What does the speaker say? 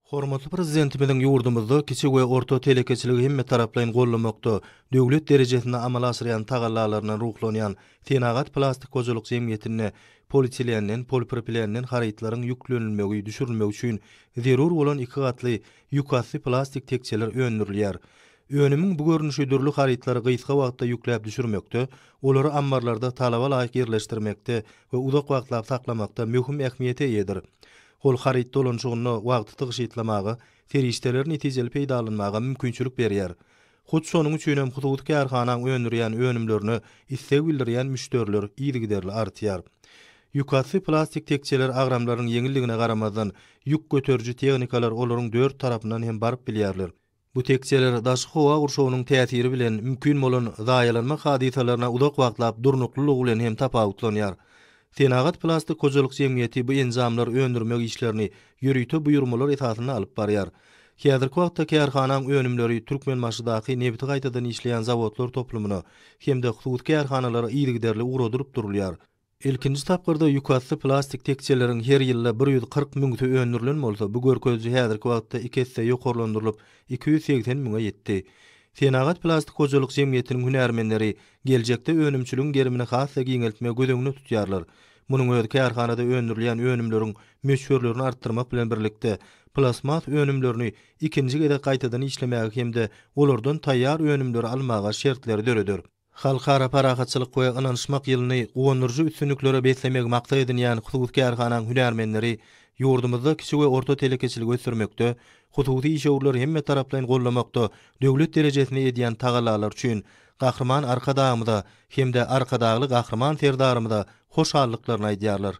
Hormatly prezidentimiziň ýurdumyzda kiçik we orta telekeçiligi hemme taraplaryň gollamakda, döwlet derejesinde amal asyryan tagallalaryndan ruhlanýan Tenagat Plastik Kozuluk Jemgyýetine polietilenden, polipropilenden harytlaryň ýüklenilmegi düşürilmegi üçin zerur bolan 2 gatly ýukasy plastik tekçeler öndürilýär. Önümiň bu görnüşi dürli harytlary gysga wagtda ýükläp düşürmekde, olary ambarlarda talaba laýyk ýerleşdirmekde we uzak wagtlap saklamakda möhüm ähmiýete ýedir. Hol haryt dolanşygyny wagty tygyşytlamagy, ferişteler netijeli peýda alynmagy mümkinçilik berýär. Hut şonuň üçin hem hududy kärhanaň öndürýän önümlerini istek bildirýän müşteriler ýygyderli artýar. Ýukasy plastik tekçeler agramlaryň ýeňilligine garamazdan ýük göterji tehnikalar olaryň 4 tarapyndan hem baryp bilýärler. Bu tekçeler daşky howa gurşawynyň täsiri bilen mümkin bolan zaýalanma hadisalaryna uzak wagtlap durnuklylyk bilen hem tapawutlanýar. Tenagat Plastik Kozuluk Jemgyýeti bu enzamlar öndürmek işlerini ýürüýte buyurmalar esasyna alyp barýar. Häzirki wagtda kärhanaň önümleri Türkmenbaşydaky nebiti gaýtadan işleýän zawodlar toplumyny hemde hududy kärhanalary ýygyderli uradyryp durulýar. Ilkinji tapgyrda ýukasy plastik tekçeleriň her ýylda 140 miňti öndürilen bolsa, bu görkezji häzirki wagtda 2 hisse ýokarlandyrylyp 280 miňe ýetdi. Tenagat Plastik Kozuluk Jemgyýetiniň hünärmenleri geljekde önümçülüğün gerimini hassa giňeltme gödöňüne tutýarlar. Munyň öňünde kärhanada öndürilýän önümleriň meşhurlygyny artdyrmak bilen birlikde plasmas önümlerini ikinji gede gaýtadan işlemäge hemde olardan taýýar önümleri almaga şertleri döredir. Halkara parahatçylyk we ynanşmak ýylyny gowandyrjy üstünliklere beslemek maksat edilýän hududy kärhanaň hünärmenleri ýurdumyzda kiçik we orta telekeçilik ösürmekde, hududy işgörler hemme taraplaryň gollamakda, döwlet derejesinde edýän tagallalar üçin gahrman arkadagymyda hemde arkadagly gahrman serdarymyda hoşallyklaryny aýdýarlar.